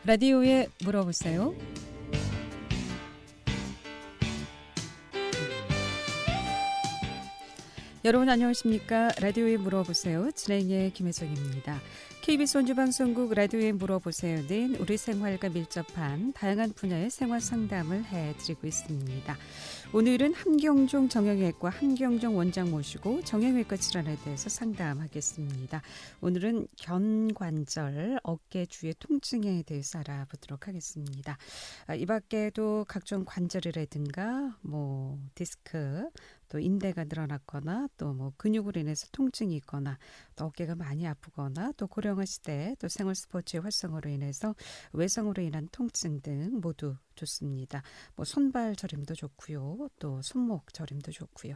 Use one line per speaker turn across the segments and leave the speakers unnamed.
라디오에 물어보세요. 여러분 안녕하십니까? 라디오에 물어보세요. 진행의 김혜정입니다. KBS 원주방송국 라디오에 물어보세요는 우리 생활과 밀접한 다양한 분야의 생활 상담을 해드리고 있습니다. 오늘은 함경종 정형외과 함경종 원장 모시고 정형외과 질환에 대해서 상담하겠습니다. 오늘은 견관절, 어깨 주위의 통증에 대해서 알아보도록 하겠습니다. 이 밖에도 각종 관절이라든가 디스크, 또 인대가 늘어났거나 또 근육으로 인해서 통증이 있거나 또 어깨가 많이 아프거나 또 고령화시 대 또 생활 스포츠의 활성화로 인해서 외상으로 인한 통증 등 모두 좋습니다. 손발 저림도 좋고요. 또 손목 저림도 좋고요.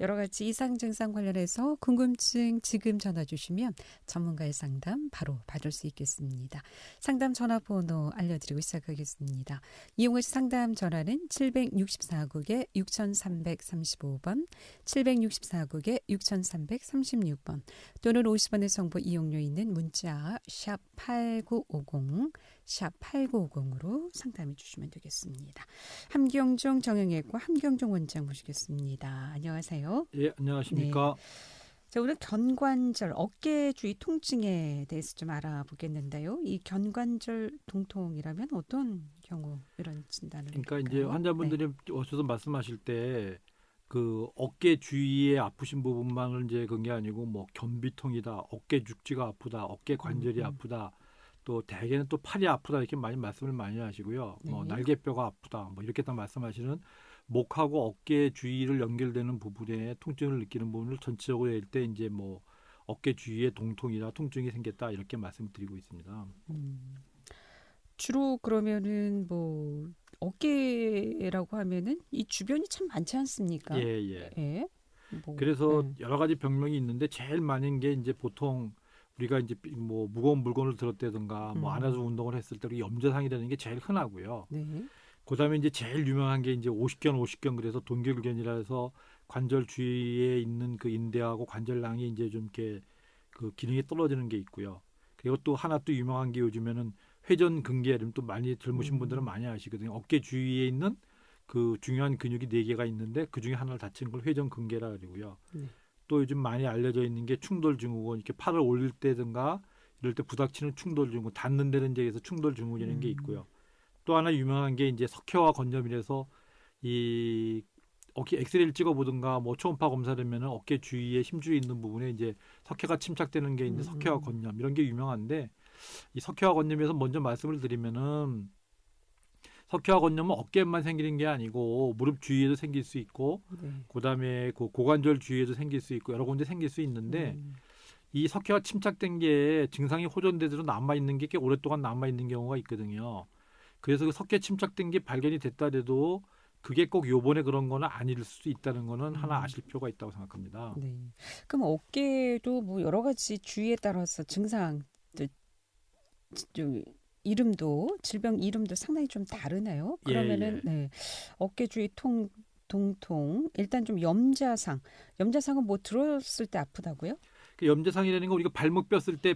여러 가지 이상 증상 관련해서 궁금증 지금 전화 주시면 전문가의 상담 바로 받을 수 있겠습니다. 상담 전화번호 알려드리고 시작하겠습니다. 이용하실 상담 전화는 764국에 6335번, 764국에 6336번 또는 50원의 정보 이용료 있는 문자 샵 8950, 샵 8950으로 상담해 주시면 되겠습니다. 함경종 정형외과 함경종 원장 모시겠습니다. 안녕하세요.
예, 안녕하십니까.
네. 자, 오늘 견관절, 어깨 주위 통증에 대해서 좀 알아보겠는데요. 이 견관절 통통이라면 어떤 경우 이런 진단을
그러니까
해볼까요?
이제 환자분들이 오셔서 말씀하실 때 그 어깨 주위에 아프신 부분만을 이제 그런 게 아니고 견비통이다, 어깨 죽지가 아프다, 어깨 관절이 아프다, 또 대개는 또 팔이 아프다 이렇게 말씀을 많이 하시고요.
네.
날개뼈가 아프다, 이렇게 딱 말씀하시는 목하고 어깨 주위를 연결되는 부분에 통증을 느끼는 부분을 전체적으로 낼 때 이제 어깨 주위에 동통이나 통증이 생겼다 이렇게 말씀드리고 있습니다.
주로 그러면은 어깨라고 하면은 이 주변이 참 많지 않습니까?
예.
예.
그래서 여러 가지 병명이 있는데 제일 많은 게 이제 보통 우리가 이제 무거운 물건을 들었다든가 안에서 운동을 했을 때 염좌상이라는 게 제일 흔하고요.
네.
그다음에 이제 제일 유명한 게 이제 오십견 그래서 동결견이라 해서 관절 주위에 있는 그 인대하고 관절낭이 이제 좀 이렇게 그 기능이 떨어지는 게 있고요. 그리고 또 하나 또 유명한 게 요즘에는 회전근개름 또 많이 젊으신 분들은 많이 아시거든요. 어깨 주위에 있는 그 중요한 근육이 4개가 있는데 그중에 하나를 다치는 걸 회전근개라 그러고요.
네.
또 요즘 많이 알려져 있는 게 충돌증후군, 이렇게 팔을 올릴 때든가 이럴 때 부닥치는 충돌증후군, 닿는 데는 데에서 충돌증후군이라는 게 있고요. 또 하나 유명한 게 이제 석회화 건염이라서 이 어깨 엑스레이를 찍어보든가 초음파 검사를 하면은 어깨 주위에 힘줄이 있는 부분에 이제 석회가 침착되는 게 있는데 석회화 건염 이런 게 유명한데 이 석회화 건염에서 먼저 말씀을 드리면은 석회화 건염은 어깨에만 생기는 게 아니고 무릎 주위에도 생길 수 있고 그다음에 그 고관절 주위에도 생길 수 있고 여러 군데 생길 수 있는데 이 석회가 침착된 게 증상이 호전되도록 남아있는 게 꽤 오랫동안 남아있는 경우가 있거든요. 그래서 그 석회 침착된 게 발견이 됐다 해도 그게 꼭 요번에 그런 거는 아닐 수도 있다는 거는 하나 아실 필요가 있다고 생각합니다.
네. 그럼 어깨도 여러 가지 주위에 따라서 증상 이름도 질병 이름도 상당히 좀 다르네요. 그러면은 네. 어깨 주위 동통 일단 좀 염좌상은 들었을 때 아프다고요?
그 염좌상이라는 거 우리가 발목 뼈을 때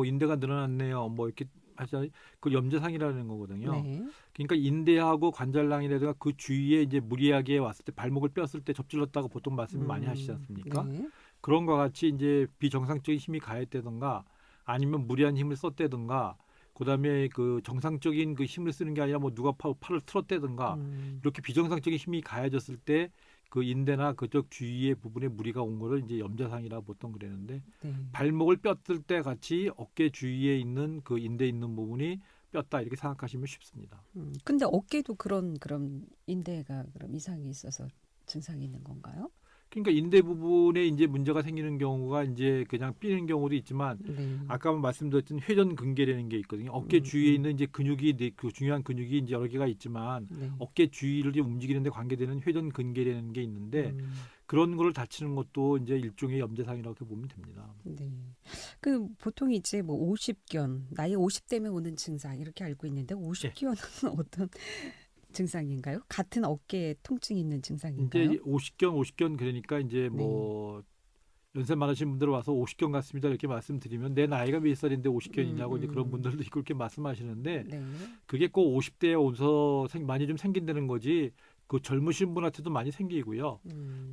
인대가 늘어났네요. 이렇게 하자 그 염좌상이라는 거거든요.
네.
그러니까 인대하고 관절낭이라든가 그 주위에 이제 무리하게 왔을 때 발목을 뼈을 때 접질렀다고 보통 말씀을 많이 하시지 않습니까?
네.
그런 것 같이 이제 비정상적인 힘이 가했다든가 아니면 무리한 힘을 썼다든가 그다음에 그 정상적인 그 힘을 쓰는 게 아니라 누가 팔을 틀었다든가 이렇게 비정상적인 힘이 가해졌을 때 그 인대나 그쪽 주위의 부분에 무리가 온 거를 이제 염좌상이라고 보통 그랬는데 발목을 뼈뜰 때 같이 어깨 주위에 있는 그 인대 있는 부분이 뼈다 이렇게 생각하시면 쉽습니다.
근데 어깨도 그런 인대가 그럼 이상이 있어서 증상이 있는 건가요?
그러니까 인대 부분에 이제 문제가 생기는 경우가 이제 그냥 삐는 경우도 있지만 아까 말씀드렸던 회전근개라는 게 있거든요. 어깨 주위에 있는 이제 근육이 그 중요한 근육이 이제 여러 개가 있지만 어깨 주위를 움직이는데 관계되는 회전근개라는 게 있는데 그런 거를 다치는 것도 이제 일종의 염좌상이라고 보면 됩니다.
네. 그 보통 이제 50견 나이 50대면 오는 증상 이렇게 알고 있는데 50견은 어떤 증상인가요? 같은 어깨에 통증이 있는 증상인가요?
이제 50견 그러니까 이제 연세 많으신 분들 와서 50견 같습니다 이렇게 말씀드리면 내 나이가 몇 살인데 50견이냐고 이제 그런 분들도 있고 그렇게 말씀하시는데
네.
그게 꼭 50대에 오서 많이 좀 생긴다는 거지 그 젊으신 분한테도 많이 생기고요.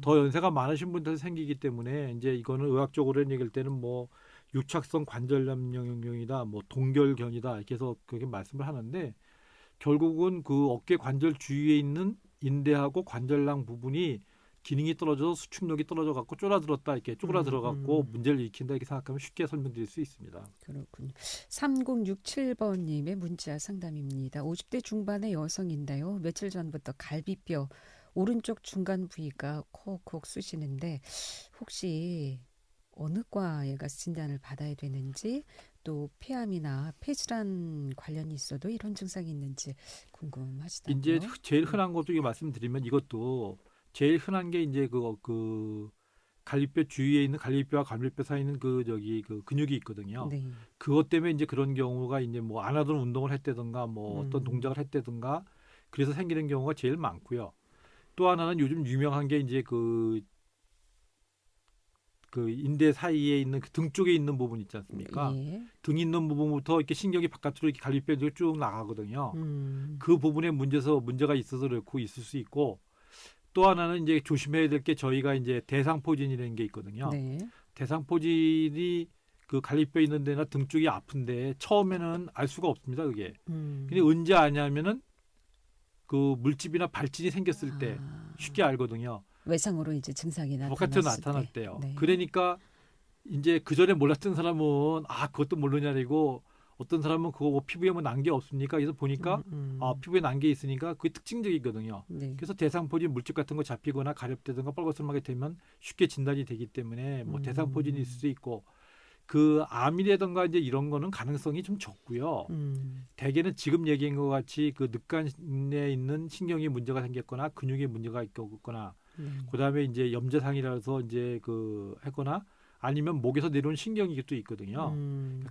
더 연세가 많으신 분들한테 생기기 때문에 이제 이거는 의학적으로 얘기할 때는 뭐 유착성 관절염령이다, 뭐 동결견이다 이렇게 해서 그렇게 말씀을 하는데 결국은 그 어깨 관절 주위에 있는 인대하고 관절낭 부분이 기능이 떨어져서 수축력이 떨어져 갖고 쫄아들었다 이렇게 쪼그라들어 갖고 문제를 일으킨다 이렇게 생각하면 쉽게 설명드릴 수 있습니다.
그렇군요. 3067번님의 문자 상담입니다. 50대 중반의 여성인데요. 며칠 전부터 갈비뼈 오른쪽 중간 부위가 콕콕 쑤시는데 혹시 어느 과에 가서 진단을 받아야 되는지 또 폐암이나 폐질환 관련이 있어도 이런 증상이 있는지 궁금하시다고요.
이제 제일 흔한 것도 이거 말씀드리면 이것도 제일 흔한 게 이제 그 갈비뼈 주위에 있는 갈비뼈와 갈비뼈 사이에 있는 그 근육이 있거든요.
네.
그것 때문에 이제 그런 경우가 이제 뭐 안 하던 운동을 했다든가 뭐 어떤 동작을 했다든가 그래서 생기는 경우가 제일 많고요. 또 하나는 요즘 유명한 게 이제 그 인대 사이에 있는 그 등 쪽에 있는 부분 있지 않습니까?
예.
등 있는 부분부터 이렇게 신경이 바깥으로 이렇게 갈비뼈 쭉 나가거든요. 그 부분에 문제가 있어서 그렇고 있을 수 있고 또 하나는 이제 조심해야 될 게 저희가 이제 대상포진이라는 게 있거든요.
네.
대상포진이 그 갈비뼈 있는 데나 등 쪽이 아픈데 처음에는 알 수가 없습니다. 그게. 근데
음.
언제 아냐면은 그 물집이나 발진이 생겼을 때
아,
쉽게 알거든요.
외상으로 이제 증상이
바깥으로
나타났을
나타날
때.
때요.
네.
그러니까 이제 그 전에 몰랐던 사람은 그것도 모르냐리고 어떤 사람은 그거 뭐 피부에 뭐 난 게 없습니까? 그래서 보니까 피부에 난 게 있으니까 그게 특징적이거든요.
네.
그래서 대상포진 물집 같은 거 잡히거나 가렵다든가 뻘겋게 되면 쉽게 진단이 되기 때문에 뭐 대상포진이 있을 수 있고 그 암이라든가 이제 이런 거는 가능성이 좀 적고요. 대개는 지금 얘기한 것 같이 그 늑간에 있는 신경이 문제가 생겼거나 근육에 문제가 있거나 그다음에 이제 염좌상이라서 이제 그 했거나 아니면 목에서 내려온 신경이 또 있거든요.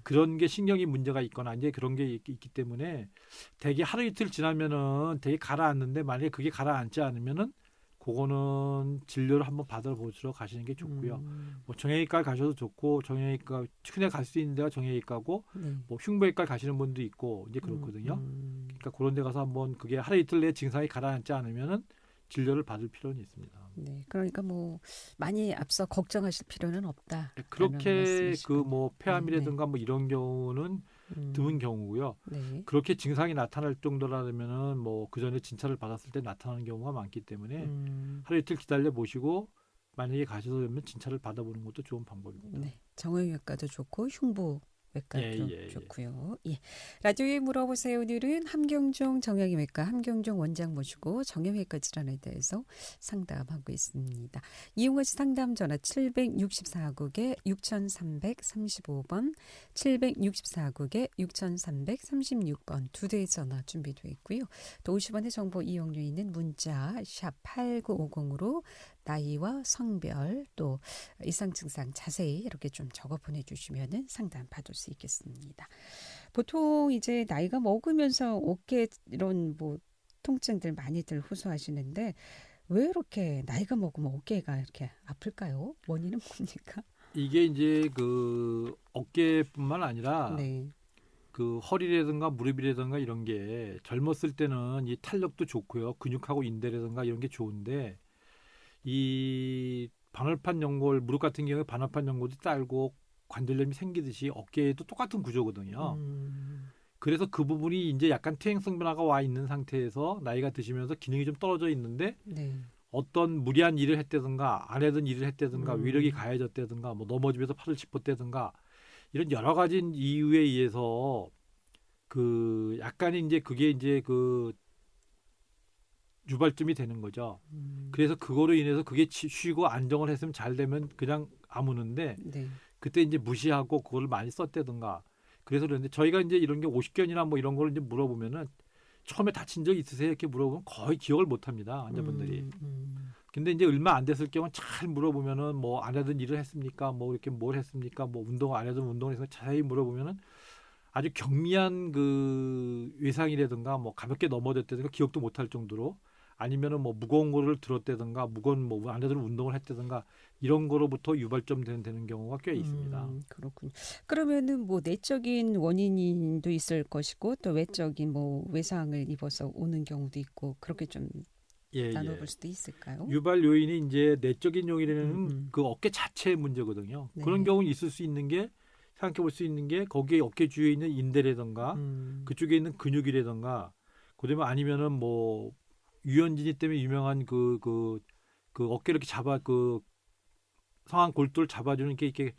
그런 게 신경이 문제가 있거나 이제 그런 게 있기 때문에 대개 하루 이틀 지나면은 되게 가라앉는데 만약에 그게 가라앉지 않으면은 그거는 진료를 한번 받아보시러 가시는 게 좋고요. 뭐 정형외과 가셔도 좋고 정형외과 흔히 갈 수 있는 데가 정형외과고
네.
뭐 흉부외과 가시는 분도 있고 이제 그렇거든요. 그러니까 그런 데 가서 한번 그게 하루 이틀 내에 증상이 가라앉지 않으면은 진료를 받을 필요는 있습니다.
네. 그러니까 뭐 많이 앞서 걱정하실 필요는 없다라는
그렇게 그
말씀이시군요.
뭐 폐암이라든가 뭐 이런 경우는 드문
음,
경우고요.
네.
그렇게 증상이 나타날 정도라면은 뭐 그 전에 진찰을 받았을 때 나타나는 경우가 많기 때문에 하루 이틀 기다려 보시고 만약에 가셔서 되면 진찰을 받아보는 것도 좋은 방법입니다.
네. 정형외과도 좋고 흉부 외과도
예.
좋고요. 예. 라디오에 물어보세요. 오늘은 함경종 정형외과 함경종 원장 모시고 정형외과 질환에 대해서 상담하고 있습니다. 이용하신 상담 전화 764국에 6335번, 764국에 6336번 두 대의 전화 준비되어 있고요. 또 50원의 정보 이용료 있는 문자 샵 8950으로 나이와 성별 또 이상 증상 자세히 이렇게 좀 적어 보내주시면은 상담 받을 수 있겠습니다. 보통 이제 나이가 먹으면서 어깨 이런 뭐 통증들 많이들 호소하시는데 왜 이렇게 나이가 먹으면 어깨가 이렇게 아플까요? 원인은 뭡니까?
이게 이제 그 어깨뿐만 아니라
네.
그 허리라든가 무릎이라든가 이런 게 젊었을 때는 이 탄력도 좋고요. 근육하고 인대라든가 이런 게 좋은데 이 반월판 연골 무릎 같은 경우에 반월판 연골도 딸고 관절염이 생기듯이 어깨에도 똑같은 구조거든요. 그래서 그 부분이 이제 약간 퇴행성 변화가 와 있는 상태에서 나이가 드시면서 기능이 좀 떨어져 있는데
네.
어떤 무리한 일을 했다든가 안 하던 일을 했다든가
음.
위력이 가해졌다든가 뭐 넘어지면서 팔을 짚었다든가 이런 여러 가지 이유에 의해서 그 약간 이제 그게 이제 그 유발점이 되는 거죠. 그래서 그거로 인해서 그게 쉬고 안정을 했으면 잘 되면 그냥 아무는데
네.
그때 이제 무시하고 그걸 많이 썼다든가 그래서 그런데 저희가 이제 이런 게 50견이나 뭐 이런 걸 이제 물어보면은 처음에 다친 적 있으세요? 이렇게 물어보면 거의 기억을 못 합니다. 환자분들이. 근데 이제 얼마 안 됐을 경우는 잘 물어보면은 뭐 안 하던 일을 했습니까? 뭐 이렇게 뭘 했습니까? 뭐 운동 안 하던 운동을 해서 자세히 물어보면은 아주 경미한 그 외상이라든가 뭐 가볍게 넘어졌다든가 기억도 못 할 정도로 아니면은 뭐 무거운 거를 들었다든가 무거운 뭐 안에서 운동을 했다든가 이런 거로부터 유발점 되는 경우가 꽤 있습니다.
그렇군요. 그러면은 뭐 내적인 원인도 있을 것이고 또 외적인 뭐 외상을 입어서 오는 경우도 있고 그렇게 좀
예,
나눠볼
예.
수도 있을까요?
유발 요인이 이제 내적인 요인에는
음.
그 어깨 자체의 문제거든요.
네.
그런 경우는 있을 수 있는 게 생각해 볼 수 있는 게 거기에 어깨 주위에 있는 인대라든가
음.
그쪽에 있는 근육이라든가 그다음에 아니면은 뭐 유연진이 때문에 유명한 그 어깨를 이렇게 잡아 그 상완 골두를 잡아주는 게 이렇게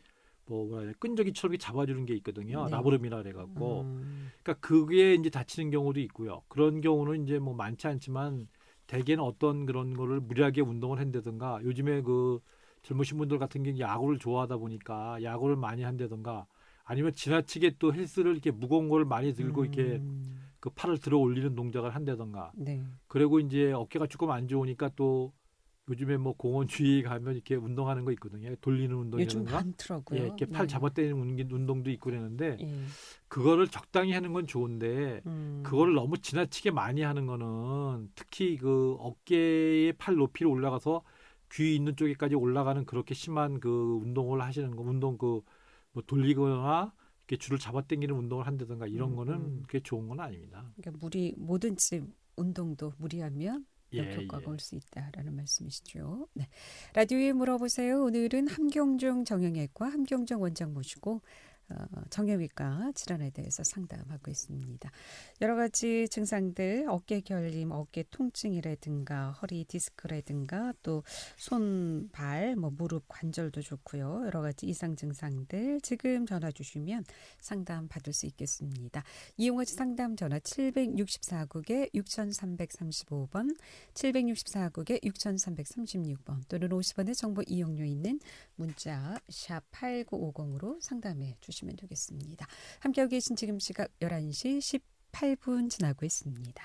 뭐 뭐라 해야 끈적이처럼 이렇게 잡아주는 게 있거든요.
네.
라브름이라 그래갖고
음.
그러니까 그게 이제 다치는 경우도 있고요. 그런 경우는 이제 뭐 많지 않지만 대개는 어떤 그런 거를 무리하게 운동을 한다든가 요즘에 그 젊으신 분들 같은 경우 야구를 좋아하다 보니까 야구를 많이 한다든가 아니면 지나치게 또 헬스를 이렇게 무거운 걸 많이 들고 이렇게 그 팔을 들어 올리는 동작을 한다든가
네.
그리고 이제 어깨가 조금 안 좋으니까 또 요즘에 뭐 공원 주위에 가면 이렇게 운동하는 거 있거든요. 돌리는
요즘
운동이라든가 예,
많더라고요.
이렇게 팔
네.
잡아당기는 운동도 있고 그랬는데
예.
그거를 적당히 하는 건 좋은데
음.
그거를 너무 지나치게 많이 하는 거는 특히 그 어깨의 팔 높이로 올라가서 귀 있는 쪽에까지 올라가는 그렇게 심한 그 운동을 하시는 거 운동 그 뭐 돌리거나 이렇게 줄을 잡아당기는 운동을 한다든가 이런 거는 그게 좋은 건 아닙니다.
그러니까 뭐든지 운동도 무리하면
예,
역효과가
예.
올 수 있다라는 말씀이시죠. 네. 라디오에 물어보세요. 오늘은 함경중 정형외과 함경중 원장 모시고 정형외과 질환에 대해서 상담하고 있습니다. 여러 가지 증상들, 어깨 결림, 어깨 통증이라든가 허리 디스크라든가 또 손, 발, 뭐 무릎 관절도 좋고요. 여러 가지 이상 증상들 지금 전화 주시면 상담 받을 수 있겠습니다. 이용하시 상담 전화 764국에 6335번, 764국에 6336번 또는 50원의 정보 이용료 있는 문자 샵 8950으로 상담해 주시면 되겠습니다. 함께하고 계신 지금 시각 11시 18분 지나고 있습니다.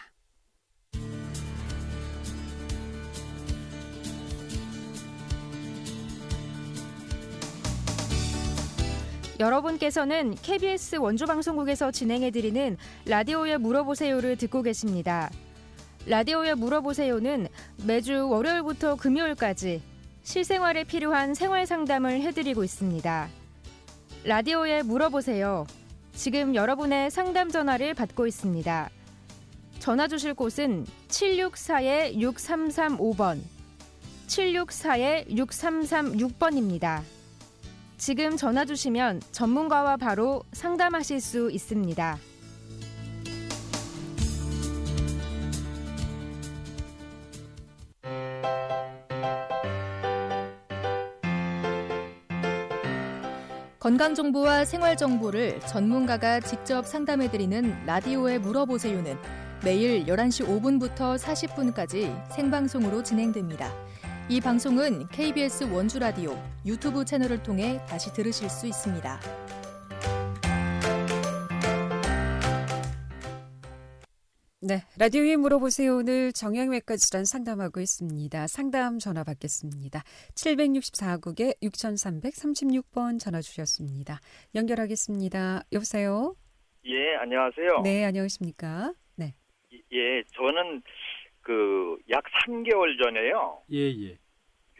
여러분께서는 KBS 원주방송국에서 진행해드리는 라디오에 물어보세요를 듣고 계십니다. 라디오에 물어보세요는 매주 월요일부터 금요일까지 실생활에 필요한 생활 상담을 해드리고 있습니다. 라디오에 물어보세요. 지금 여러분의 상담 전화를 받고 있습니다. 전화 주실 곳은 764-6335번, 764-6336번입니다. 지금 전화 주시면 전문가와 바로 상담하실 수 있습니다. 건강정보와 생활정보를 전문가가 직접 상담해드리는 라디오에 물어보세요는 매일 11시 5분부터 40분까지 생방송으로 진행됩니다. 이 방송은 KBS 원주라디오 유튜브 채널을 통해 다시 들으실 수 있습니다.
네, 라디오에 물어보세요. 오늘 정형외과 질환 상담하고 있습니다. 상담 전화 받겠습니다. 764국에 6336번 전화 주셨습니다. 연결하겠습니다. 여보세요?
예, 안녕하세요.
네, 안녕하십니까? 네.
예, 저는 약 3개월 전에요.
예, 예.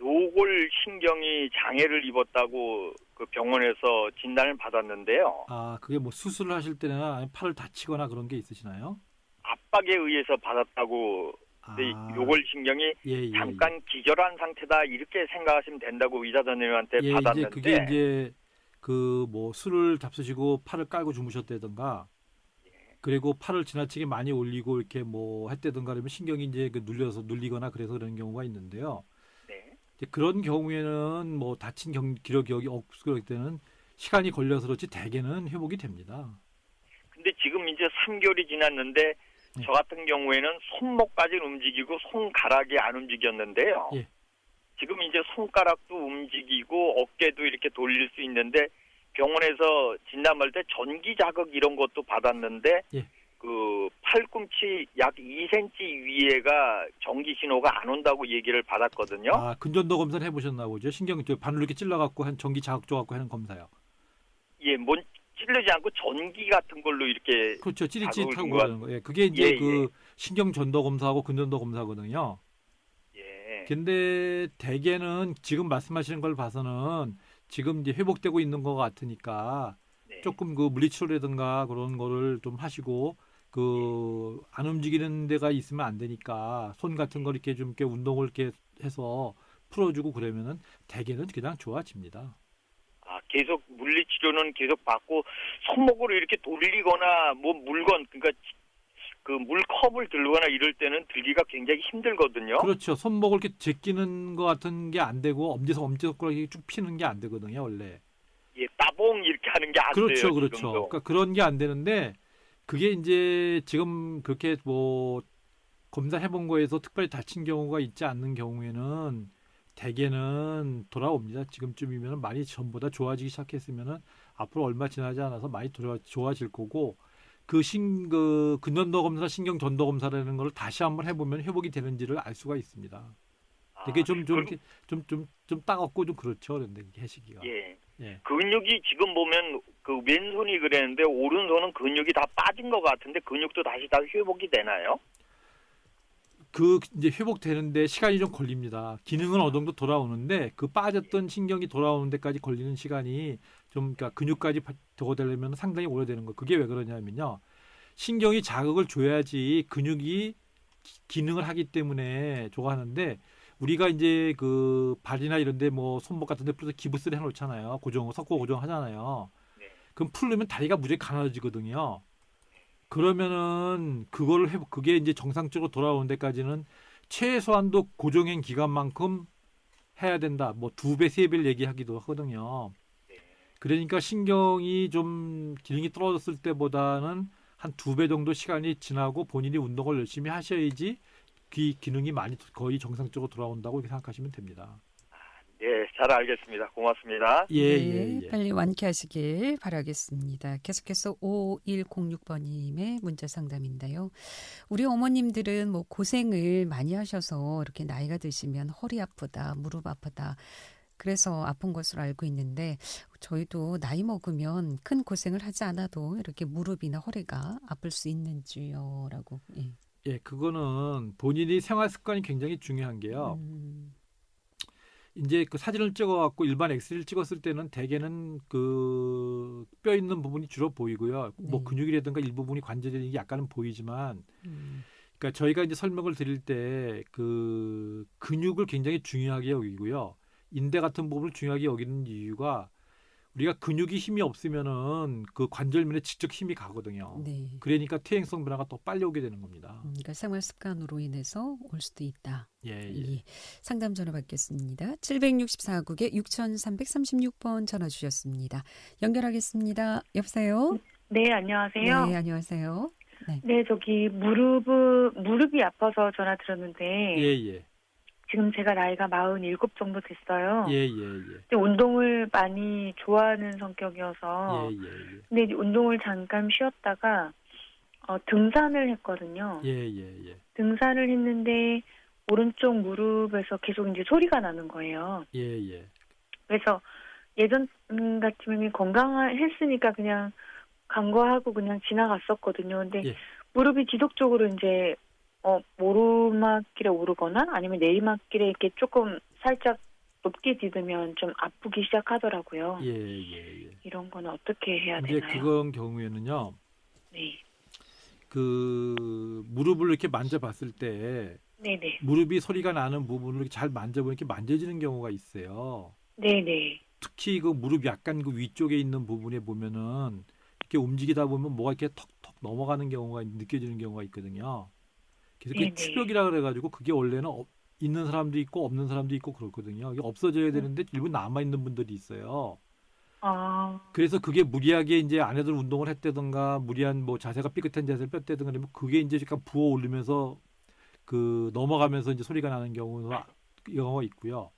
요골 신경이 장애를 입었다고 그 병원에서 진단을 받았는데요.
아, 그게 뭐 수술을 하실 때나 아니면 팔을 다치거나 그런 게 있으시나요?
압박에 의해서 받았다고 근데 요골 신경이
예, 예,
잠깐 기절한 상태다 이렇게 생각하시면 된다고 의사 선생님한테
예,
받았는데
이제 그게 이제 그 뭐 술을 잡수시고 팔을 깔고 주무셨다든가 그리고 팔을 지나치게 많이 올리고 이렇게 뭐 했다든가 그러면 신경이 이제 그 눌리거나 그래서 그런 경우가 있는데요.
네.
이제 그런 경우에는 뭐 다친 기력이 없을 때는 시간이 걸려서 그렇지 대개는 회복이 됩니다.
근데 지금 이제 3개월이 지났는데 저 같은 경우에는 손목까지는 움직이고 손가락이 안 움직였는데요.
예.
지금 이제 손가락도 움직이고 어깨도 이렇게 돌릴 수 있는데 병원에서 진단할 때 전기 자극 이런 것도 받았는데
예.
그 팔꿈치 약 2cm 위에가 전기 신호가 안 온다고 얘기를 받았거든요.
아, 근전도 검사를 해보셨나 보죠. 신경 바늘로 이렇게 찔러갖고 한 전기 자극 줘갖고 하는 검사요.
예, 뭔 찌르지 않고 전기 같은 걸로 이렇게
그렇죠. 찌릿찌릿하고
자극을
그러는 거. 예, 그게 이제
예,
그
예.
신경 전도 검사하고 근전도 검사거든요. 근데 대개는 지금 말씀하시는 걸 봐서는 지금 이제 회복되고 있는 것 같으니까
네.
조금 그 물리치료라든가 그런 거를 좀 하시고 그 안 움직이는 데가 있으면 안 되니까 손 같은 거 이렇게 좀 이렇게 운동을 이렇게 해서 풀어주고 그러면은 대개는 그냥 좋아집니다.
계속 물리치료는 계속 받고 손목으로 이렇게 돌리거나 뭐 물건 그러니까 그 물컵을 들거나 이럴 때는 들기가 굉장히 힘들거든요.
그렇죠. 손목을 이렇게 제끼는 것 같은 게 안 되고 엄지손가락이 쭉 피는 게 안 되거든요, 원래.
예, 따봉 이렇게 하는 게 안
그렇죠,
돼요.
그렇죠.
지금도.
그러니까 그런 게 안 되는데 그게 이제 지금 그렇게 뭐 검사해 본 거에서 특별히 다친 경우가 있지 않는 경우에는 대개는 돌아옵니다. 지금쯤이면 많이 전보다 좋아지기 시작했으면은 앞으로 얼마 지나지 않아서 많이 좋아질 거고 그 근전도 검사, 신경 전도 검사라는 걸 다시 한번 해보면 회복이 되는지를 알 수가 있습니다. 되게 좀 따갑고 좀 그렇죠. 그런데 이게 해시기가.
예.
예.
근육이 지금 보면 그 왼손이 그랬는데 오른손은 근육이 다 빠진 것 같은데 근육도 다시 다 회복이 되나요?
그 이제 회복되는데 시간이 좀 걸립니다. 기능은 어느 정도 돌아오는데 그 빠졌던 신경이 돌아오는 데까지 걸리는 시간이 좀 그러니까 근육까지 되려면 상당히 오래되는 거. 그게 왜 그러냐면요. 신경이 자극을 줘야지 근육이 기능을 하기 때문에 좋아하는데 우리가 이제 그 발이나 이런데 뭐 손목 같은데 풀어서 기부스를 해놓잖아요. 석고 고정하잖아요.
네.
그럼 풀르면 다리가 무지하게 가늘어지거든요. 그러면은 그게 이제 정상적으로 돌아오는 데까지는 최소한도 고정행 기간만큼 해야 된다. 뭐 2배, 3배를 얘기하기도 하거든요. 그러니까 신경이 좀 기능이 떨어졌을 때보다는 한 2배 정도 시간이 지나고 본인이 운동을 열심히 하셔야지 그 기능이 거의 정상적으로 돌아온다고 이렇게 생각하시면 됩니다.
네, 잘 알겠습니다. 고맙습니다.
네, 빨리 완쾌하시길 바라겠습니다. 계속해서 5106번님의 문자 상담인데요. 우리 어머님들은 뭐 고생을 많이 하셔서 이렇게 나이가 드시면 허리 아프다, 무릎 아프다. 그래서 아픈 것으로 알고 있는데 저희도 나이 먹으면 큰 고생을 하지 않아도 이렇게 무릎이나 허리가 아플 수 있는지요? 라고. 예.
예, 그거는 본인이 생활 습관이 굉장히 중요한 게요. 이제 그 사진을 찍어갖고 일반 엑스레이를 찍었을 때는 대개는 그 뼈 있는 부분이 주로 보이고요. 뭐 근육이라든가 일부분이 관절이 약간은 보이지만, 그러니까 저희가 이제 설명을 드릴 때 그 근육을 굉장히 중요하게 여기고요. 인대 같은 부분을 중요하게 여기는 이유가 우리가 근육이 힘이 없으면은 그 관절면에 직접 힘이 가거든요.
네.
그러니까 퇴행성 변화가 더 빨리 오게 되는 겁니다.
그러니까 생활 습관으로 인해서 올 수도 있다.
예.
상담 전화 받겠습니다. 764국에 6336번 전화 주셨습니다. 연결하겠습니다. 여보세요?
네, 안녕하세요.
네, 안녕하세요.
네, 저기 무릎이 아파서 전화 드렸는데
예.
지금 제가 나이가 47 정도 됐어요.
예.
근데 운동을 많이 좋아하는 성격이어서
예.
근데 운동을 잠깐 쉬었다가 등산을 했거든요.
예.
등산을 했는데 오른쪽 무릎에서 계속 이제 소리가 나는 거예요.
예.
그래서 예전 같으면 건강했으니까 그냥 간과하고 그냥 지나갔었거든요. 근데
예.
무릎이 지속적으로 이제 오르막길에 오르거나 아니면 내리막길에 이렇게 조금 살짝 높게 디디면 좀 아프기 시작하더라고요.
예.
이런 거는 어떻게 해야
이제
되나요?
그런 경우에는요.
네.
그 무릎을 이렇게 만져봤을 때
네네.
무릎이 소리가 나는 부분을 이렇게 잘 만져보면 이렇게 만져지는 경우가 있어요.
네네.
특히 그 무릎 약간 그 위쪽에 있는 부분에 보면은 이렇게 움직이다 보면 뭐가 이렇게 턱턱 넘어가는 경우가 느껴지는 경우가 있거든요. 그래서 그게
네네.
추력이라 그래가지고 그게 원래는 있는 사람도 있고 없는 사람도 있고 그렇거든요. 이게 없어져야 되는데 일부 남아 있는 분들이 있어요. 그래서 그게 무리하게 이제 안에들 운동을 했다든가 무리한 뭐 자세가 삐끗한 자세를 뺐다든가 그러면 그게 이제 약간 부어 오르면서 그 넘어가면서 이제 소리가 나는 경우가 있고요.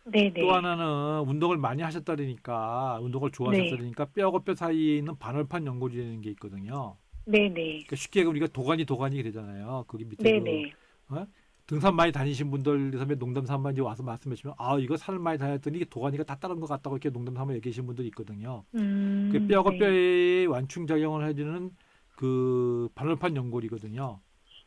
네네.
또 하나는 운동을 많이 하셨다니까 운동을 좋아하셨다니까 뼈하고 뼈 사이에 있는 반월판 연골이라는 게 있거든요.
네네.
그러니까 쉽게 우리가 도가니 되잖아요. 거기 밑에
네네.
등산 많이 다니신 분들 선배 농담 삼아 이제 와서 말씀해 주시면 이거 산을 많이 다녔더니 이게 도가니가 다 따른 것 같다고 이렇게 농담 삼아 얘기하시는 분들이 있거든요. 그 뼈하고 뼈의 완충 작용을 해주는 그 반월판 연골이거든요.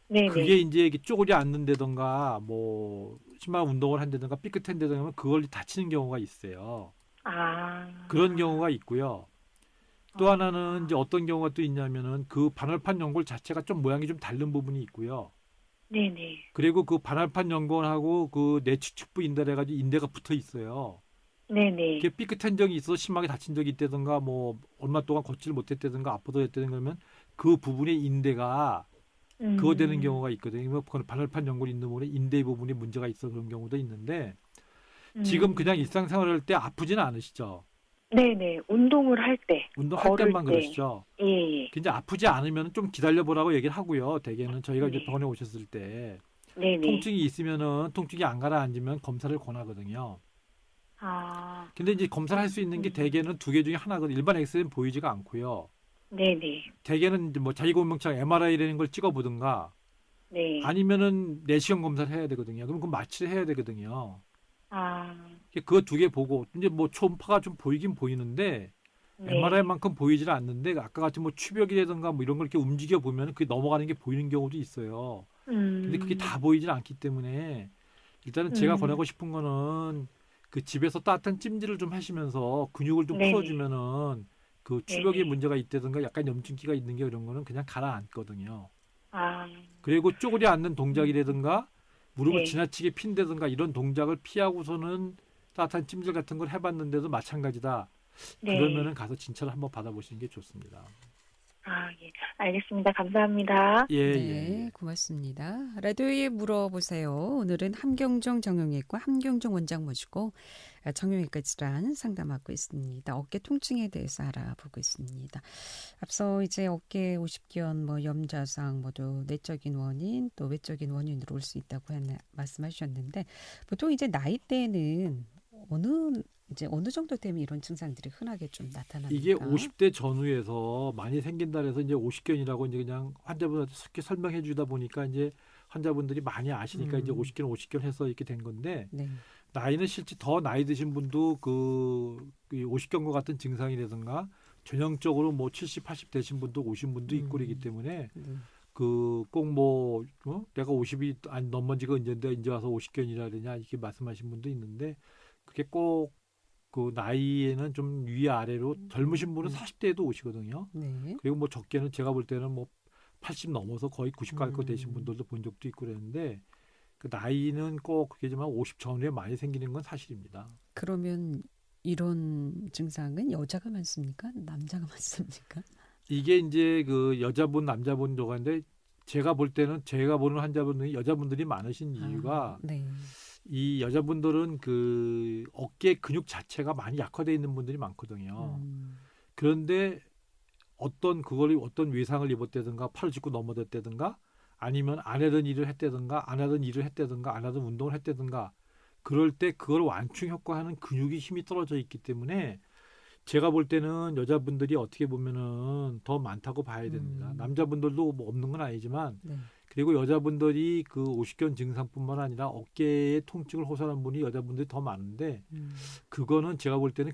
네네.
그게 이제 쪼그려 앉는다던가 뭐 심한 운동을 한다든가 삐끗한다든가 하면 그걸 다치는 경우가 있어요.
아.
그런 경우가 있고요. 또 하나는 이제 어떤 경우가 또 있냐면은 그 반월판 연골 자체가 좀 모양이 좀 다른 부분이 있고요.
네네.
그리고 그 반월판 연골하고 그 내추측부 인대라 해가지고 인대가 붙어 있어요.
네네.
이게 삐끗한 적이 있어서 심하게 다친 적이 있다든가 뭐 얼마 동안 걷지를 못했다든가 아프다 했다든가 그러면 그 부분의 인대가 그거 되는 경우가 있거든요. 그건 반월판 연골 있는 부분에 인대 부분에 문제가 있어 그런 경우도 있는데 지금 그냥 일상생활을 할 때 아프지는 않으시죠?
네네. 운동을 할 때.
운동할
걸을
때만
때.
그러시죠?
예.
근데 아프지 않으면 좀 기다려보라고 얘기를 하고요. 대개는 저희가 이제
네.
병원에 오셨을 때
네네.
통증이 있으면은 통증이 안 가라앉으면 검사를 권하거든요.
아.
근데 이제 검사를 할 수 있는 게 대개는 두 개 중에 하나거든요. 일반 엑스레이는 보이지가 않고요.
네네.
대개는 이제 뭐 자기공명장 MRI라는 걸 찍어보든가
네.
아니면은 내시경 검사를 해야 되거든요. 그럼 그 마취를 해야 되거든요.
아.
그거 두 개 보고 이제 뭐 초음파가 좀 보이긴 보이는데
네.
MRI만큼 보이질 않는데 아까 같이 뭐 추벽이라든가 뭐 이런 걸 이렇게 움직여 보면 그게 넘어가는 게 보이는 경우도 있어요. 근데 그게 다 보이질 않기 때문에 일단은 제가 권하고 싶은 거는 그 집에서 따뜻한 찜질을 좀 하시면서 근육을 좀
네네.
풀어주면은 그 추벽에
네네.
문제가 있다든가 약간 염증기가 있는 게 이런 거는 그냥 가라앉거든요.
아.
그리고 쪼그려 앉는 동작이라든가 무릎을
네.
지나치게 핀다든가 이런 동작을 피하고서는 따뜻한 찜질 같은 걸 해봤는데도 마찬가지다.
네.
그러면은 가서 진찰을 한번 받아보시는 게 좋습니다.
아, 예. 알겠습니다. 감사합니다.
예,
네,
예, 예.
고맙습니다. 라디오에 물어보세요. 오늘은 함경종 정형외과 함경종 원장 모시고 정형외과 질환 상담하고 있습니다. 어깨 통증에 대해서 알아보고 있습니다. 앞서 이제 어깨 오십견, 뭐 염좌상 모두 내적인 원인 또 외적인 원인으로 올 수 있다고 말씀하셨는데 보통 이제 나이대는 어느 정도 되면 이런 증상들이 흔하게 좀 나타납니까?
이게 50대 전후에서 많이 생긴다 해서 이제 50견이라고 이제 그냥 환자분한테 쉽게 설명해 주다 보니까 이제 환자분들이 많이 아시니까 이제 50견 해서 이렇게 된 건데
네.
나이는 실제 더 나이 드신 분도 그 50견과 같은 증상이라든가 전형적으로 뭐 70, 80 되신 분도 오신 분도 있고 그러기 때문에
네.
그 꼭 뭐 내가 50이 안 넘은 지가 언젠데 이제 와서 50견이라 그러냐 이렇게 말씀하신 분도 있는데 그게 꼭 그 나이에는 좀 위아래로 젊으신 분은 40대에도 오시거든요.
네.
그리고 뭐 적게는 제가 볼 때는 뭐 80 넘어서 거의 90 갈 거 되신 분들도 본 적도 있고 그랬는데 그 나이는 꼭 그렇지만 50 전후에 많이 생기는 건 사실입니다.
그러면 이런 증상은 여자가 많습니까? 남자가 많습니까?
이게 이제 그 여자분 남자분 저가인데 제가 볼 때는 제가 보는 환자분들이 여자분들이 많으신 이유가
네.
이 여자분들은 그 어깨 근육 자체가 많이 약화되어 있는 분들이 많거든요. 그런데 어떤 외상을 입었다든가 팔을 짚고 넘어졌다든가 아니면 안 하던 일을 했다든가 안 하던 일을 했다든가 안 하던 운동을 했다든가 그럴 때 그걸 완충 효과하는 근육이 힘이 떨어져 있기 때문에 제가 볼 때는 여자분들이 어떻게 보면은 더 많다고 봐야 됩니다. 남자분들도 뭐 없는 건 아니지만
네.
그리고 여자분들이 그 오십견 증상뿐만 아니라 어깨에 통증을 호소하는 분이 여자분들이 더 많은데 그거는 제가 볼 때는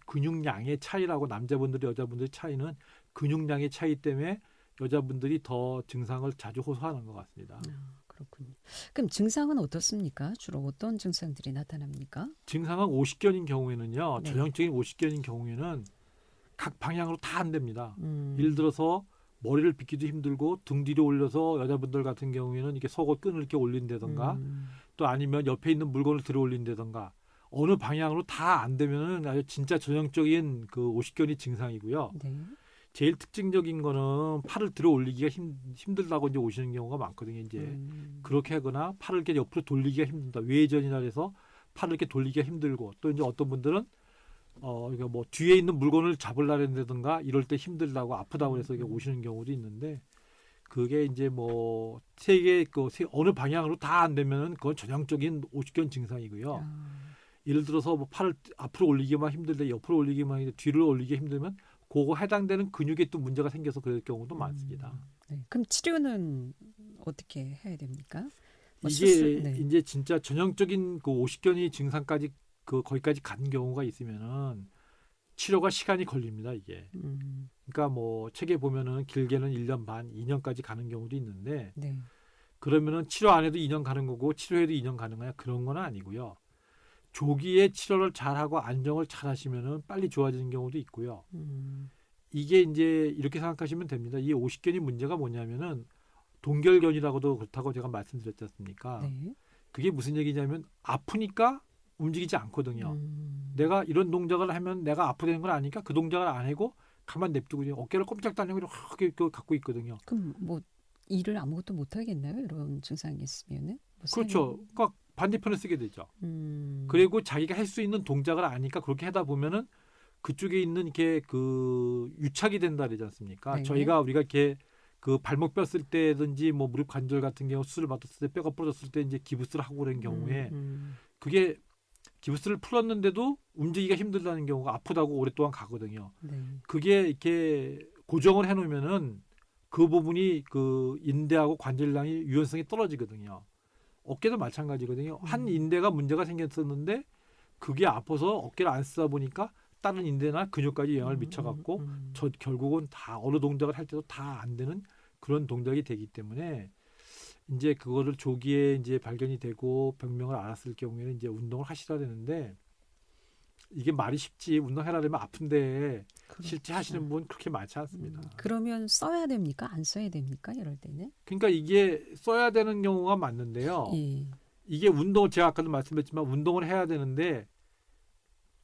근육량의 차이라고 남자분들이 여자분들의 차이는 근육량의 차이 때문에 여자분들이 더 증상을 자주 호소하는 것 같습니다.
그렇군요. 그럼 증상은 어떻습니까? 주로 어떤 증상들이 나타납니까?
증상은 오십견인 경우에는요.
네.
전형적인 오십견인 경우에는 각 방향으로 다 안 됩니다.
음.
예를 들어서 머리를 빗기도 힘들고 등 뒤로 올려서 여자분들 같은 경우에는 이렇게 속옷 끈을 이렇게 올린다던가 또 아니면 옆에 있는 물건을 들어 올린다던가 어느 방향으로 다 안 되면은 아주 진짜 전형적인 그 오십견이 증상이고요.
네.
제일 특징적인 거는 팔을 들어 올리기가 힘들다고 이제 오시는 경우가 많거든요. 이제 그렇게 하거나 팔을 이렇게 옆으로 돌리기가 힘든다. 외전이나 해서 팔을 이렇게 돌리기가 힘들고 또 이제 어떤 분들은 그러니까 뭐 뒤에 있는 물건을 잡으려는다든가 이럴 때 힘들다고 아프다고 해서 오시는 경우도 있는데 그게 이제 뭐 어느 방향으로 다 안 되면은 그건 전형적인 오십견 증상이고요. 예를 들어서 뭐 팔을 앞으로 올리기만 힘들데 옆으로 올리기만 힘들데 뒤로 올리기 힘들면 그거 해당되는 근육에 또 문제가 생겨서 그럴 경우도 많습니다.
네. 그럼 치료는 어떻게 해야 됩니까? 뭐
이게
수술, 네.
이제 진짜 전형적인 그 오십견이 증상까지 거기까지 간 경우가 있으면은 치료가 시간이 걸립니다, 이게. 그러니까 뭐 책에 보면은 길게는 1년 반, 2년까지 가는 경우도 있는데
네.
그러면은 치료 안 해도 2년 가는 거고 치료해도 2년 가는 거냐 그런 건 아니고요. 조기에 치료를 잘하고 안정을 잘하시면은 빨리 좋아지는 경우도 있고요. 이게 이제 이렇게 생각하시면 됩니다. 이 50견이 문제가 뭐냐면은 동결견이라고도 그렇다고 제가 말씀드렸지 않습니까?
네.
그게 무슨 얘기냐면 아프니까 움직이지 않거든요. 내가 이런 동작을 하면 내가 아프다는 건 아니까 그 동작을 안 하고 가만 냅두고 그냥 어깨를 꼼짝도 안 하고 이렇게 갖고 있거든요.
그럼 뭐 일을 아무것도 못 하겠나요? 이런 증상이 있으면은? 뭐
그렇죠. 그러니까 반대편을 쓰게 되죠. 그리고 자기가 할 수 있는 동작을 아니까 그렇게 하다 보면은 그쪽에 있는 이렇게 그 유착이 된다 그러지 않습니까?
네.
우리가 이렇게 그 발목 뼈 쓸 때든지 뭐 무릎 관절 같은 경우 수술 받았을 때 뼈가 부러졌을 때 이제 기부스를 하고 그런 경우에 그게 기부스를 풀었는데도 움직이기가 힘들다는 경우가 아프다고 오랫동안 가거든요.
네.
그게 이렇게 고정을 해놓으면은 그 부분이 그 인대하고 관절량이 유연성이 떨어지거든요. 어깨도 마찬가지거든요. 한 인대가 문제가 생겼었는데 그게 아파서 어깨를 안 쓰다 보니까 다른 인대나 근육까지 영향을 미쳐갖고 저 결국은 다 어느 동작을 할 때도 다 안 되는 그런 동작이 되기 때문에 이제 그거를 조기에 이제 발견이 되고 병명을 알았을 경우에는 이제 운동을 하시라 되는데 이게 말이 쉽지 운동해라면 아픈데
그렇죠.
실제 하시는 분 그렇게 많지 않습니다.
그러면 써야 됩니까? 안 써야 됩니까? 이럴 때는?
그러니까 이게 써야 되는 경우가 맞는데요.
예.
이게 운동 제가 아까도 말씀드렸지만 운동을 해야 되는데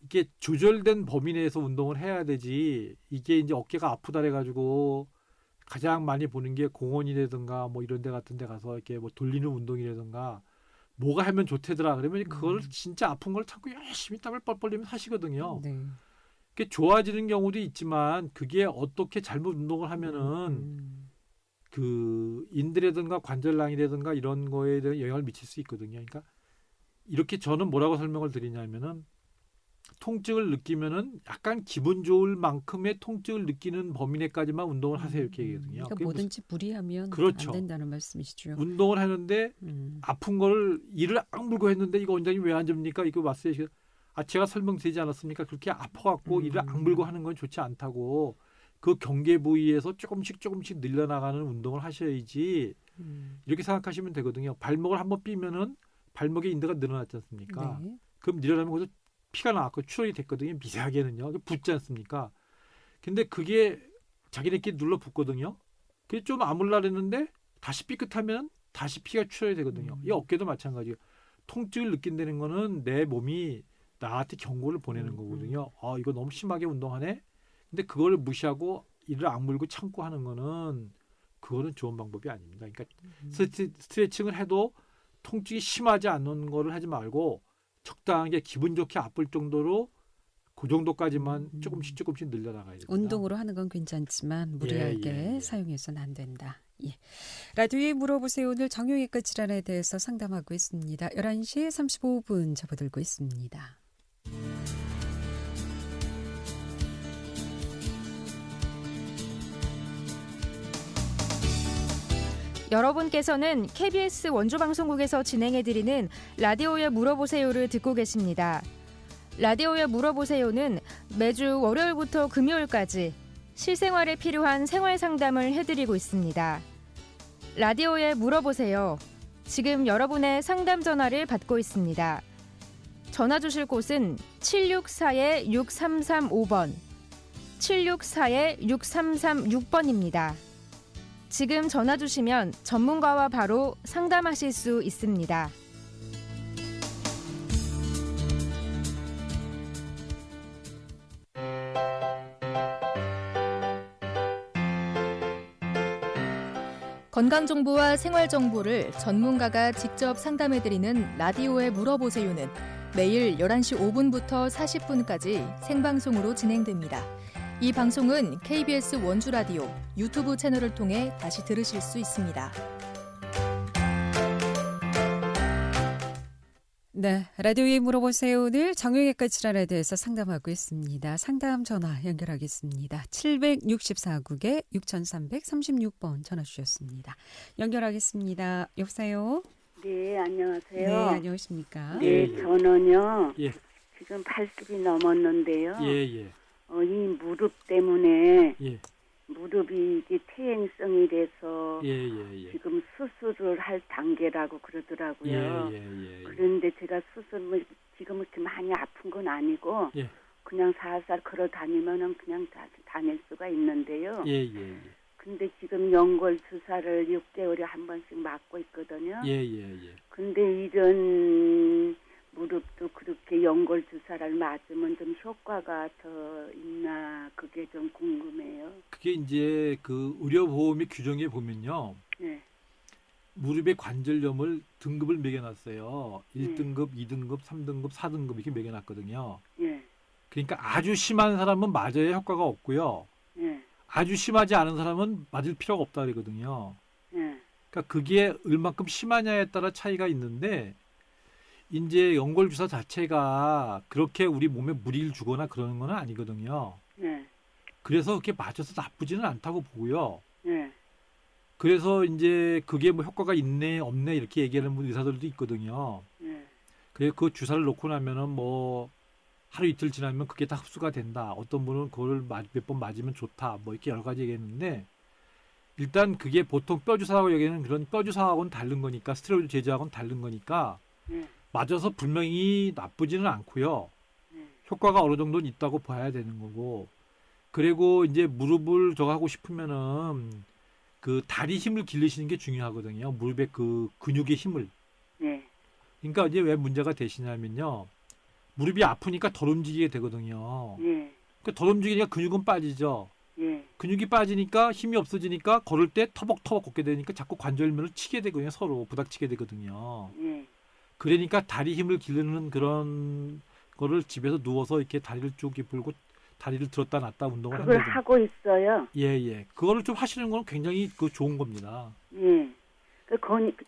이게 조절된 범위 내에서 운동을 해야 되지 이게 이제 어깨가 아프다 해가지고 가장 많이 보는 게 공원이라든가 뭐 이런 데 같은 데 가서 이렇게 뭐 돌리는 운동이라든가 뭐가 하면 좋대더라 그러면 그걸 진짜 아픈 걸 참고 열심히 땀을 뻘뻘 흘리면서 하시거든요.
네.
그게 좋아지는 경우도 있지만 그게 어떻게 잘못 운동을 하면은 그 인대라든가 관절량이라든가 이런 거에 대한 영향을 미칠 수 있거든요. 그러니까 이렇게 저는 뭐라고 설명을 드리냐면은 통증을 느끼면은 약간 기분 좋을 만큼의 통증을 느끼는 범위 내까지만 운동을 하세요 이렇게 얘기거든요.
그러니까 뭐든지 무리하면
그렇죠.
안 된다는 말씀이시죠.
운동을 하는데 아픈 거를 이를 악물고 했는데 이거 원장님 왜 안 줍니까? 이거 맞어요. 제가 설명드리지 않았습니까? 그렇게 아파갖고 이를 악물고 하는 건 좋지 않다고 그 경계 부위에서 조금씩 늘려나가는 운동을 하셔야지 이렇게 생각하시면 되거든요. 발목을 한번 삐면은 발목에 인대가 늘어났지 않습니까?
네.
그럼 늘어나면 거기서 피가 나왔고 출혈이 됐거든요. 미세하게는요. 붙지 않습니까? 근데 그게 자기네끼리 눌러 붙거든요. 그게 좀 아물라 그랬는데 다시 삐끗하면 다시 피가 출혈이 되거든요. 이 어깨도 마찬가지예요. 통증을 느낀다는 거는 내 몸이 나한테 경고를 보내는 거거든요. 이거 너무 심하게 운동하네. 근데 그거를 무시하고 이를 악물고 참고 하는 거는 그거는 좋은 방법이 아닙니다. 그러니까 스트레칭을 해도 통증이 심하지 않는 거를 하지 말고 적당하게 기분 좋게 아플 정도로 그 정도까지만 조금씩 늘려나가야 됩니다.
운동으로 하는 건 괜찮지만 무리하게
예.
사용해서는 안 된다. 예. 라디오에 물어보세요. 오늘 정형외과 질환에 대해서 상담하고 있습니다. 11시 35분 접어들고 있습니다.
여러분께서는 KBS 원주방송국에서 진행해드리는 라디오에 물어보세요를 듣고 계십니다. 라디오에 물어보세요는 매주 월요일부터 금요일까지 실생활에 필요한 생활 상담을 해드리고 있습니다. 라디오에 물어보세요. 지금 여러분의 상담 전화를 받고 있습니다. 전화 주실 곳은 764-6335번, 764-6336번입니다. 지금 전화 주시면 전문가와 바로 상담하실 수 있습니다. 건강정보와 생활정보를 전문가가 직접 상담해드리는 라디오에 물어보세요는 매일 11시 5분부터 40분까지 생방송으로 진행됩니다. 이 방송은 KBS 원주라디오 유튜브 채널을 통해 다시 들으실 수 있습니다.
네, 라디오에 물어보세요. 오늘 정형외과 질환에 대해서 상담하고 있습니다. 상담 전화 연결하겠습니다. 764국에 6336번 전화 주셨습니다. 연결하겠습니다. 여보세요?
네, 안녕하세요.
네, 안녕하십니까?
네, 저는요.
예.
지금 80이 넘었는데요.
예.
이 무릎 때문에
예.
무릎이 이게 퇴행성이 돼서
예, 예, 예.
지금 수술을 할 단계라고 그러더라고요.
예, 예, 예.
그런데 제가 수술을 지금 이렇게 많이 아픈 건 아니고
예.
그냥 살살 걸어 다니면은 그냥 다닐 수가 있는데요.
예, 예, 예.
근데 지금 연골 주사를 6개월에 한 번씩 맞고 있거든요.
예, 예, 예.
근데 이런 무릎도 그렇게 연골 주사를 맞으면 좀 효과가 더 있나 그게 좀 궁금해요.
그게 이제 그 의료보험의 규정에 보면요.
네.
무릎의 관절염을 등급을 매겨놨어요. 1등급, 2등급, 3등급, 4등급 이렇게 매겨놨거든요.
예.
그러니까 아주 심한 사람은 맞아야 효과가 없고요.
예.
아주 심하지 않은 사람은 맞을 필요가 없다 그러거든요.
예.
그러니까 그게 얼만큼 심하냐에 따라 차이가 있는데 이제 연골 주사 자체가 그렇게 우리 몸에 무리를 주거나 그러는 건 아니거든요.
예.
그래서 그렇게 맞아서 나쁘지는 않다고 보고요.
예.
그래서 이제 그게 뭐 효과가 있네 없네 이렇게 얘기하는 의사들도 있거든요.
예.
그래서 그 주사를 놓고 나면은 뭐 하루 이틀 지나면 그게 다 흡수가 된다. 어떤 분은 그걸 몇 번 맞으면 좋다. 뭐 이렇게 여러 가지 얘기했는데 일단 그게 보통 뼈 주사라고 얘기하는 그런 뼈 주사하고는 다른 거니까 스테로이드 제제하고는 다른 거니까
예.
맞아서 분명히 나쁘지는 않고요. 효과가 어느 정도는 있다고 봐야 되는 거고. 그리고 이제 무릎을 저거 하고 싶으면은 그 다리 힘을 길르시는 게 중요하거든요. 무릎의 그 근육의 힘을.
예.
그러니까 이제 왜 문제가 되시냐면요. 무릎이 아프니까 덜 움직이게 되거든요.
예.
그러니까 덜 움직이니까 근육은 빠지죠.
예.
근육이 빠지니까 힘이 없어지니까 걸을 때 터벅터벅 걷게 되니까 자꾸 관절면을 치게 되거든요. 서로 부닥치게 되거든요.
예.
그러니까 다리 힘을 기르는 그런 거를 집에서 누워서 이렇게 다리를 쭉 풀고 다리를 들었다 놨다 운동을
그걸
한다든지.
하고 있어요.
예, 예. 그거를 좀 하시는 건 굉장히 그 좋은 겁니다.
예. 그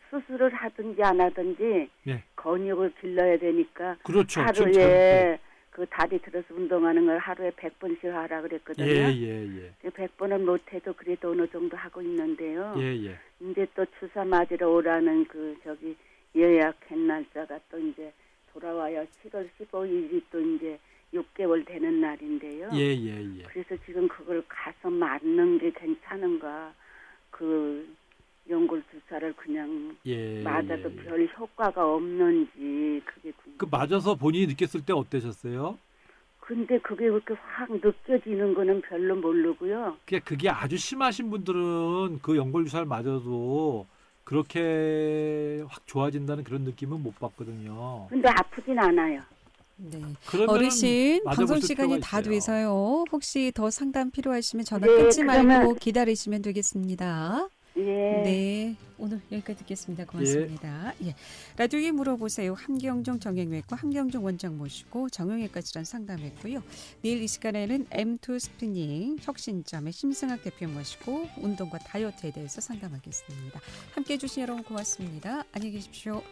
수술을 하든지 안 하든지
예.
근육을 길러야 되니까
그렇죠.
하루에 그 다리 들어서 운동하는 걸 하루에 100번씩 하라 그랬거든요.
예, 예, 예.
100번은 못해도 그래도 어느 정도 하고 있는데요.
예, 예.
이제 또 주사 맞으러 오라는 그 저기 예약한 날짜가 또 이제 돌아와요. 7월 15일이 또 이제 6개월 되는 날인데요.
예, 예, 예.
그래서 지금 그걸 가서 맞는 게 괜찮은가? 그 연골 주사를 그냥
예,
맞아도
예, 예.
별 효과가 없는지 그게 궁금해요.
그 맞아서 본인이 느꼈을 때 어떠셨어요?
근데 그게 그렇게 확 느껴지는 거는 별로 모르고요.
그게 아주 심하신 분들은 그 연골 주사를 맞아도 그렇게 확 좋아진다는 그런 느낌은 못 받거든요.
근데 아프진 않아요.
네.
그러면은
어르신
맞아보실
방송 시간이
필요가
다
있어요.
돼서요. 혹시 더 상담 필요하시면 전화
네,
끊지 말고
그러면-
기다리시면 되겠습니다.
예.
네, 오늘 여기까지 듣겠습니다. 고맙습니다. 예. 라디오에 물어보세요. 함경종 정형외과 함경종 원장 모시고 정형외과 질환 상담했고요. 내일 이 시간에는 M2 스피닝 혁신점의 심승학 대표 모시고 운동과 다이어트에 대해서 상담하겠습니다. 함께해 주신 여러분 고맙습니다. 안녕히 계십시오.